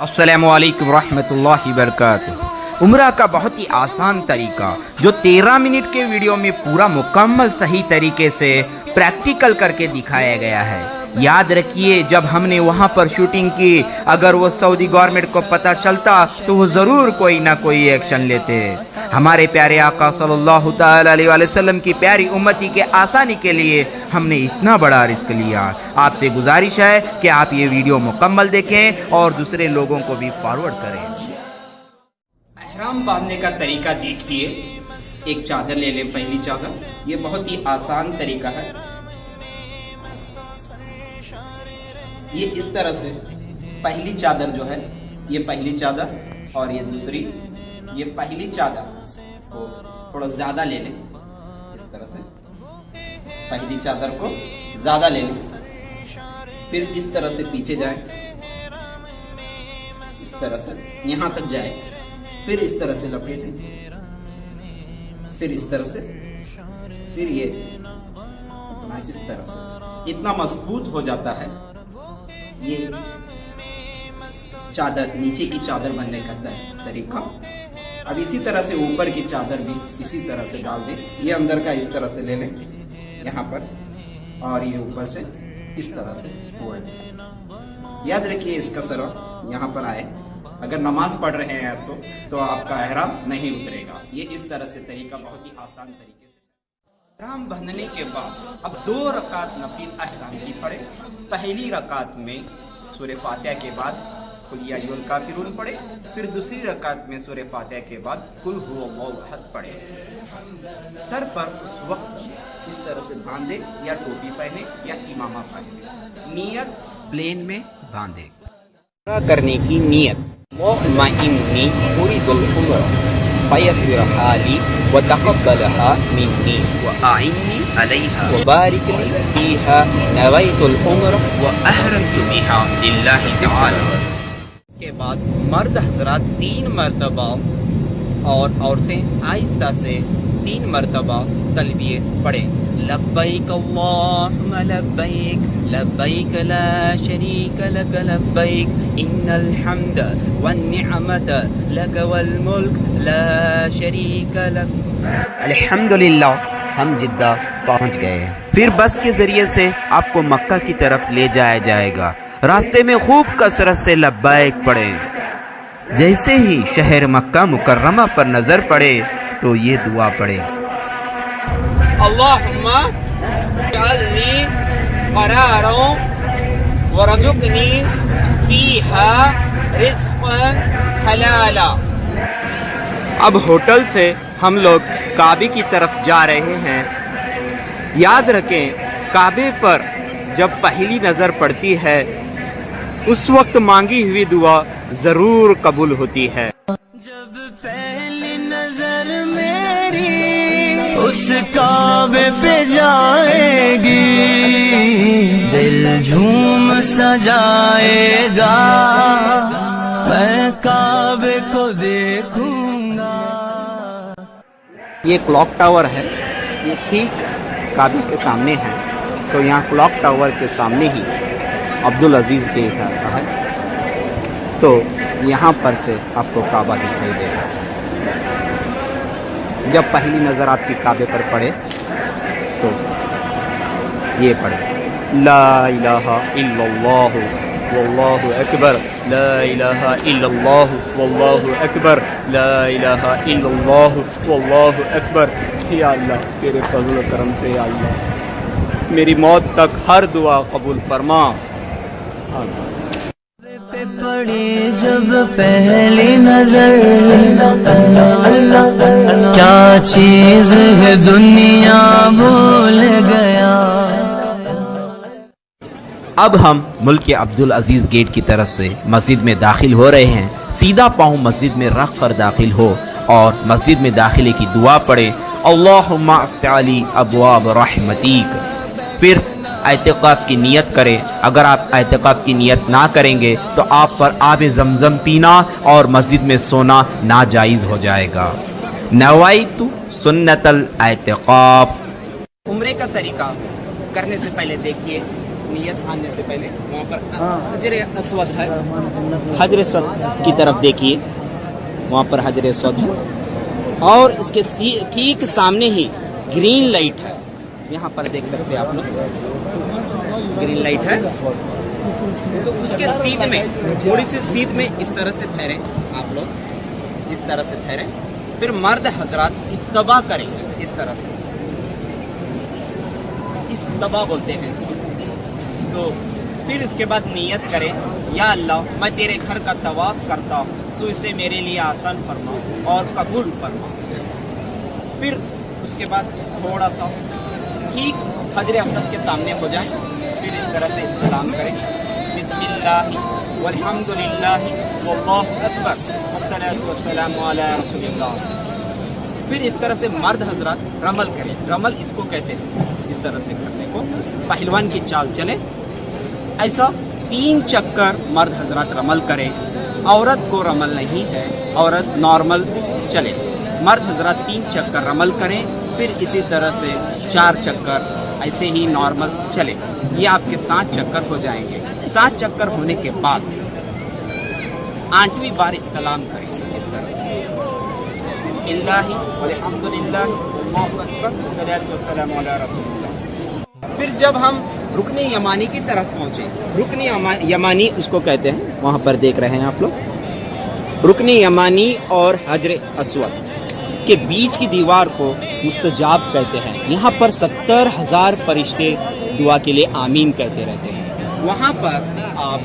السلام علیکم ورحمۃ اللہ وبرکاتہ۔ عمرہ کا بہت ہی آسان طریقہ جو 13 منٹ کے ویڈیو میں پورا مکمل صحیح طریقے سے پریکٹیکل کر کے دکھایا گیا ہے۔ یاد رکھیے جب ہم نے وہاں پر شوٹنگ کی، اگر وہ سعودی گورنمنٹ کو پتہ چلتا تو وہ ضرور کوئی نہ کوئی ایکشن لیتے۔ ہمارے پیارے آقا صلی اللہ تعالی علیہ وسلم کی پیاری امتی کے آسانی کے لیے ہم نے اتنا بڑا رسک لیا۔ آپ سے گزارش ہے کہ آپ یہ ویڈیو مکمل دیکھیں اور دوسرے لوگوں کو بھی فارورڈ کریں۔ احرام باندھنے کا طریقہ دیکھیے۔ ایک چادر لے لیں، پہلی چادر۔ یہ بہت ہی آسان طریقہ ہے۔ یہ اس طرح سے پہلی چادر جو ہے، یہ پہلی چادر اور یہ دوسری، یہ پہلی چادر کو تھوڑا زیادہ لے لیں۔ اس طرح سے پہلی چادر کو زیادہ لے لیں، پھر اس طرح سے پیچھے جائیں، اس طرح سے یہاں تک جائیں، پھر اس طرح سے لپیٹیں، پھر اس طرح سے، پھر یہ اس طرح سے اتنا مضبوط ہو جاتا ہے یہ چادر، نیچے کی چادر بننے کا طریقہ۔ اب اسی طرح سے اوپر کی چادر بھی اسی طرح سے ڈال دیں۔ یہ اندر کا اس طرح سے لے لیں یہاں پر، اور یہ اوپر سے اس طرح سے ہوا۔ یاد رکھیے اس کا سرا یہاں پر آئے۔ اگر نماز پڑھ رہے ہیں آپ تو آپ کا احرام نہیں اترے گا۔ یہ اس طرح سے طریقہ بہت ہی آسان طریقے سے۔ احرام باندھنے کے بعد اب 2 رکعت نفل احرام کی پڑھے۔ پہلی رکعت میں سورہ فاتحہ کے بعد قل یا ایھا الکافرون پڑھے، پھر دوسری رکعت میں سورہ فاتحہ کے بعد قل ھو اللہ احد پڑھے۔ سر پر اس وقت اس طرح سے باندھے، یا ٹوپی پہنے یا امامہ پہنے۔ نیت پلین میں باندھے۔ عمرہ کرنے کی نیت۔ وَإِنِّي أُرِيدُ الْعُمْرَةَ فَيَسِّرْهَا لِي وَتَقَبَّلْهَا مِنِّي وَأَعِنِّي عَلَيْهَا وَبَارِكْ لِي فِيهَا نَوَيْتُ الْعُمْرَةَ وَأَحْرَمْتُ بِهَا لِلَّهِ تَعَالَى۔ اس کے بعد مرد حضرات 3 مرتبہ اور عورتیں آہستہ سے 3 مرتبہ تلبیہ پڑھیں۔ لبیک اللہم لبیک لبیک لا شریک لک لبیک ان الحمد والنعمت لک والملک لا شریک لک۔ الحمدللہ ہم جدہ پہنچ گئے ہیں۔ پھر بس کے ذریعے سے آپ کو مکہ کی طرف لے جایا جائے گا۔ راستے میں خوب کثرت سے لبیک پڑھیں۔ جیسے ہی شہر مکہ مکرمہ پر نظر پڑے تو یہ دعا پڑھیں۔ اللہم اجعلنی قرارا ورزقنی فیہا رزقا حلالا۔ اب ہوٹل سے ہم لوگ کعبے کی طرف جا رہے ہیں۔ یاد رکھیں کعبے پر جب پہلی نظر پڑتی ہے اس وقت مانگی ہوئی دعا ضرور قبول ہوتی ہے۔ جب پہلی نظر میری اس کعبے پہ جائے گی، دل جھوم سجائے گا، میں کعبے کو دیکھوں گا۔ یہ کلاک ٹاور ہے، یہ ٹھیک کعبے کے سامنے ہے، تو یہاں کلاک ٹاور کے سامنے ہی عبدالعزیز گیٹ آتا ہے، تو یہاں پر سے آپ کو کعبہ دکھائی دے گا۔ جب پہلی نظر آپ کی کعبے پر پڑے تو یہ پڑھے لا الہ الا اللہ واللہ اکبر، لا الہ الا اللہ واللہ اکبر، لا الہ الا اللہ واللہ اکبر۔ یا اللہ تیرے فضل و کرم سے یا اللہ میری موت تک ہر دعا قبول فرما۔ پڑی جب پہلی نظر، کیا چیز ہے دنیا بھول گیا۔ اب ہم ملک عبدالعزیز گیٹ کی طرف سے مسجد میں داخل ہو رہے ہیں۔ سیدھا پاؤں مسجد میں رکھ کر داخل ہو اور مسجد میں داخلے کی دعا پڑھے، اللہم افتح لی ابواب رحمتیک۔ پھر اعتکاف کی نیت کریں۔ اگر آپ اعتکاف کی نیت نہ کریں گے تو آپ پر آب زمزم پینا اور مسجد میں سونا ناجائز ہو جائے گا۔ نویت سنت الاعتکاف۔ عمرے کا طریقہ کرنے سے پہلے دیکھیے نیت آنے سے پہلے وہاں پر حجر اسود ہے، حجر اسود کی طرف دیکھیے، وہاں پر حجر اسود ہے اور اس کے ٹھیک سامنے ہی گرین لائٹ ہے، یہاں پر دیکھ سکتے ہیں آپ لوگ گرین لائٹ ہے، تو اس کے سیدھ میں تھوڑی سی سیدھ میں اس طرح سے ٹھہرے آپ لوگ، اس طرح سے ٹھہرے، پھر مرد حضرات استبا کریں گے اس طرح سے، استبا بولتے ہیں اس کو، تو پھر اس کے بعد نیت کریں یا اللہ میں تیرے گھر کا طواف کرتا ہوں تو اسے میرے لیے آسان فرما اور قبول فرما، پھر اس کے بعد تھوڑا سا ٹھیک حجر اسود کے سامنے ہو جائیں، پھر اس طرح سے سلام کریں، بسم اللہ والحمد للہ واللہ اکبر والصلاۃ والسلام علی رسول اللہ، پھر اس طرح سے مرد حضرات رمل کریں، رمل اس کو کہتے ہیں، اس طرح سے کرنے کو پہلوان کی چال چلے، ایسا 3 چکر مرد حضرات رمل کریں، عورت کو رمل نہیں ہے، عورت نارمل چلے، مرد حضرات 3 چکر رمل کریں، پھر اسی طرح سے 4 چکر ایسے ہی نارمل چلے، یہ آپ کے 7 چکر ہو جائیں گے، 7 چکر ہونے کے بعد 8ویں بار استلام کریں اس طرح سے، بسم اللہ والحمد للہ واللہ اکبر والصلاۃ والسلام علی رسول اللہ، پھر جب ہم رکن یمانی کی طرف پہنچے، رکن یمانی اس کو کہتے ہیں، وہاں پر دیکھ رہے ہیں آپ لوگ، رکن یمانی اور حجر اسود کے بیچ کی دیوار کو مستجاب کہتے ہیں، یہاں پر 70,000 فرشتے دعا کے لیے آمین کہتے رہتے ہیں، وہاں پر آپ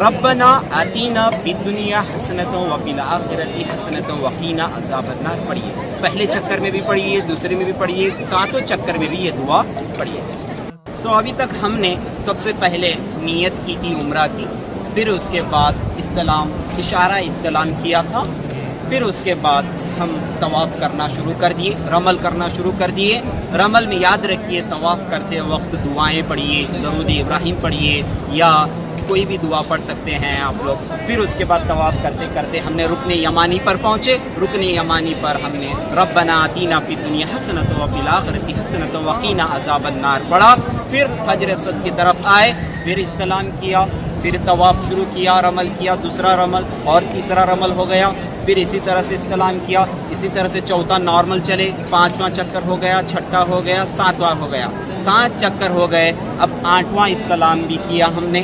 ربنا آتینا فی الدنیا حسنۃ وفی الآخرۃ حسنۃ وقینا عذاب النار پڑھیے، پہلے چکر میں بھی پڑھیے، دوسرے میں بھی پڑھیے، 7 چکر میں بھی یہ دعا پڑھیے۔ تو ابھی تک ہم نے سب سے پہلے نیت کی تھی عمرہ کی، پھر اس کے بعد استلام، اشارہ استلام کیا تھا، پھر اس کے بعد ہم طواف کرنا شروع کر دیے، رمل کرنا شروع کر دیے، رمل میں یاد رکھیے طواف کرتے وقت دعائیں پڑھیے، درود ابراہیم پڑھیے یا کوئی بھی دعا پڑھ سکتے ہیں آپ لوگ، پھر اس کے بعد طواف کرتے کرتے ہم نے رکن یمانی پر پہنچے، رکن یمانی پر ہم نے ربنا آتینا فی الدنیا حسنۃ وفی الآخرۃ حسنۃ وقینا عذاب النار پڑھا، پھر حجر اسود کی طرف آئے، پھر استلام کیا، پھر طواف شروع کیا، رمل کیا، دوسرا رمل اور تیسرا رمل ہو گیا، پھر اسی طرح سے استلام کیا، اسی طرح سے چوتھا نارمل چلے، 5واں چکر ہو گیا، 6ٹھا ہو گیا، 7واں ہو گیا، 7 چکر ہو گئے، اب 8واں استلام بھی کیا ہم نے،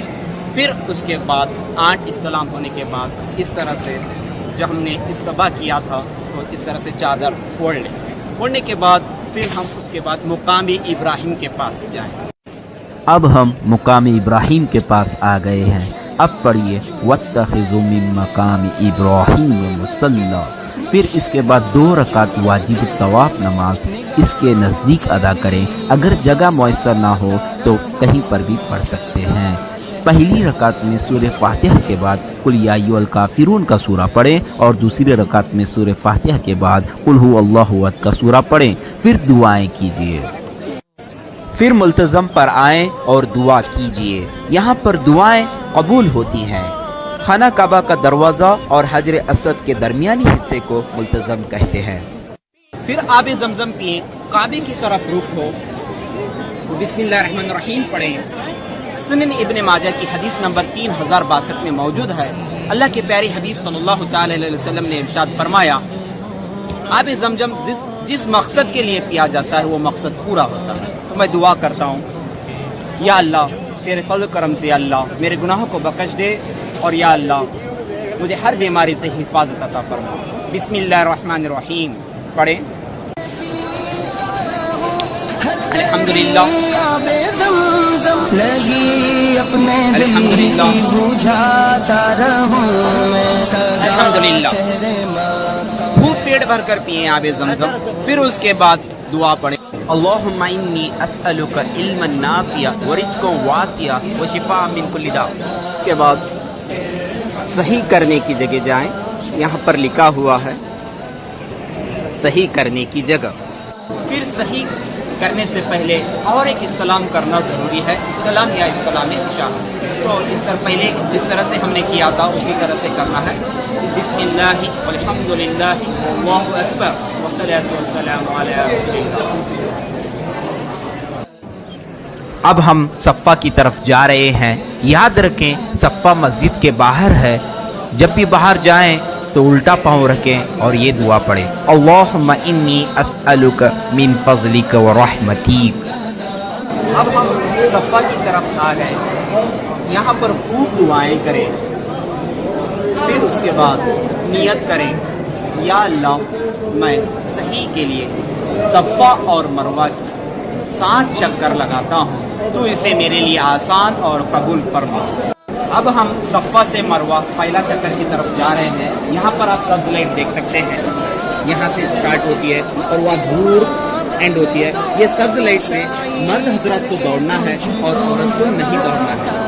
پھر اس کے بعد 8 استلام ہونے کے بعد اس طرح سے جب ہم نے استبا کیا تھا تو اس طرح سے چادر اوڑھ لیں، اوڑھنے کے بعد پھر ہم اس کے بعد مقام ابراہیم کے پاس جائیں۔ اب ہم مقام ابراہیم کے پاس آ گئے ہیں، اب پڑھیے وَاتَّخِذُوا مِن مَّقَامِ إِبْرَاهِيمَ مُصَلًّى، پھر اس کے بعد 2 رکعت واجب طواف نماز اس کے نزدیک ادا کریں، اگر جگہ میسر نہ ہو تو کہیں پر بھی پڑھ سکتے ہیں۔ پہلی رکعت میں سورہ فاتحہ کے بعد قل یا ایھا الکافرون کا سورہ پڑھیں اور دوسری رکعت میں سورہ فاتحہ کے بعد قل ھو اللہ احد کا سورہ پڑھیں، پھر دعائیں کیجیے، پھر ملتزم پر آئیں اور دعا کیجیے، یہاں پر دعائیں قبول ہوتی ہیں۔ خانہ کعبہ کا دروازہ اور حجر اسود کے درمیانی حصے کو ملتزم کہتے ہیں۔ پھر آب زمزم پیئیں، کعبے کی طرف رخ ہو، بسم اللہ الرحمن الرحیم پڑھیں۔ سنن ابن ماجہ کی حدیث نمبر 3062 میں موجود ہے، اللہ کے پیارے حبیب صلی اللہ تعالی علیہ وسلم نے ارشاد فرمایا، آب زمزم جس مقصد کے لیے پیا جاتا ہے وہ مقصد پورا ہوتا ہے۔ تو میں دعا کرتا ہوں، یا اللہ تیرے فضل کرم سے اللہ میرے گناہوں کو بخش دے، اور یا اللہ مجھے ہر بیماری سے حفاظت عطا فرما۔ بسم اللہ الرحمن الرحیم پڑھیں۔ الحمدللہ الحمدللہ الحمدللہ، خوب پیٹ بھر کر پیئیں آب زمزم، پھر اس کے بعد دعا پڑھیں، اللہم انی اسألک علما نافعا ورزقا واسعا وشفاء من کل داء۔ اس کے بعد صحیح کرنے کی جگہ جائیں، یہاں پر لکھا ہوا ہے صحیح کرنے کی جگہ، پھر صحیح کرنے سے پہلے اور ایک استلام کرنا ضروری ہے، استلام یا استلام اشارہ، تو اس طرح پہلے جس طرح سے ہم نے کیا تھا اسی طرح سے کرنا ہے، بسم اللہ والحمد للہ واللہ اکبر والصلاۃ والسلام علی رسول اللہ۔ اب ہم صفا کی طرف جا رہے ہیں. یاد رکھیں صفا مسجد کے باہر ہے. جب بھی باہر جائیں تو الٹا پاؤں رکھیں اور یہ دعا پڑھیں, اللہم انی اسألک من فضلک و رحمتیک. اب ہم صفا کی طرف آ گئے. یہاں پر خوب دعائیں کریں. پھر اس کے بعد نیت کریں, یا اللہ میں صحیح کے لیے صفا اور مروہ کی 7 چکر لگاتا ہوں, تو اسے میرے لیے آسان اور قبول فرما. اب ہم صفا سے مروہ پہلا چکر کی طرف جا رہے ہیں. یہاں پر آپ سبز لائٹ دیکھ سکتے ہیں. یہاں سے اسٹارٹ ہوتی ہے اور وہاں دور اینڈ ہوتی ہے. یہ سبز لائٹ سے مرد حضرات کو دوڑنا ہے اور عورت کو نہیں دوڑنا ہے.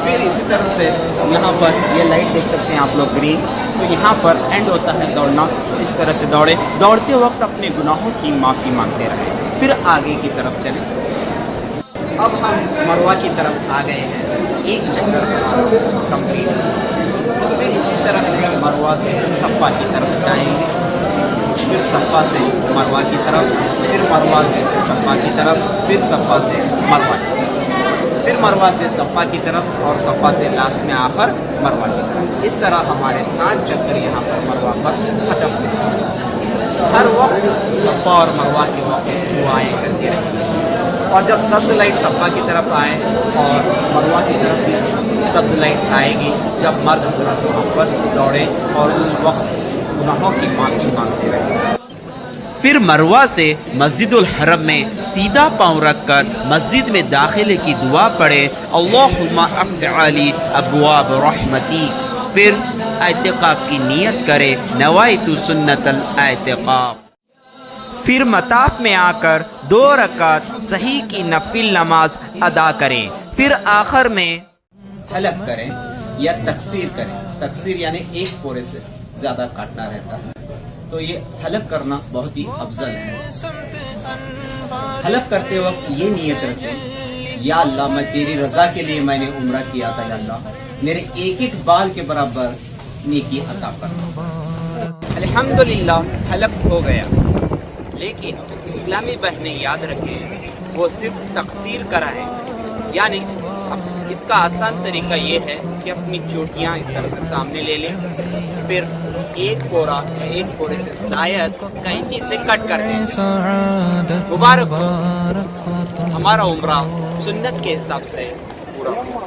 پھر اسی طرح سے یہاں پر یہ لائٹ دیکھ سکتے ہیں آپ لوگ گرین, تو یہاں پر اینڈ ہوتا ہے دوڑنا. اس طرح سے دوڑے, دوڑتے وقت اپنے گناہوں کی معافی مانگتے رہیں. پھر آگے کی طرف چلیں. اب ہم مروہ کی طرف آ گئے ہیں. 1 چکر کمپلیٹ. پھر اسی طرح سے مروہ سے صفا کی طرف جائیں گے. پھر صفا سے مروہ کی طرف, پھر مروہ سے صفا کی طرف, پھر صفا سے مروہ کی طرف, پھر مروہ سے صفا کی طرف اور صفا سے لاسٹ میں آخر مروہ کی طرف. اس طرح ہمارے 7 چکر یہاں پر مروہ پر ختم ہوتے ہیں. ہر وقت صفا اور مروہ کے وقت دعائیں کرتے رہیں. اور جب سبز لائٹ صفا کی طرف آئے اور مروہ کی طرف بھی سبز لائٹ آئے گی, جب مرد حضرات وہاں پر دوڑے اور اس وقت گناہوں کی معافی مانگتے رہیں. پھر مروہ سے مسجد الحرم میں سیدھا پاؤں رکھ کر مسجد میں داخلے کی دعا پڑھے, اللہم افتح علی ابواب رحمتی. پھر اعتکاف کی نیت کرے, نوائت سنت الاعتکاف. پھر مطاف میں آ کر 2 رکعت صحیح کی نفل نماز ادا کریں. پھر آخر میں حلق کریں یا تقصیر کریں. تقصیر یعنی ایک پورے سے زیادہ کاٹنا رہتا ہے, تو یہ حلق کرنا بہت ہی افضل ہے. حلق کرتے وقت یہ نیت رکھیں, یا اللہ میں تیری رضا کے لیے میں نے عمرہ کیا تھا, یا اللہ میرے ایک ایک بال کے برابر نیکی عطا کرنا. الحمدللہ حلق ہو گیا. لیکن اسلامی بہنیں یاد رکھیں وہ صرف تقصیر کرا ہے. یعنی اس کا آسان طریقہ یہ ہے کہ اپنی چوٹیاں اس طرح سے سامنے لے لیں, پھر ایک پورے سے زائد کینچی سے کٹ کر دیں. مبارک ہو, ہمارا عمرہ سنت کے حساب سے پورا ہوا.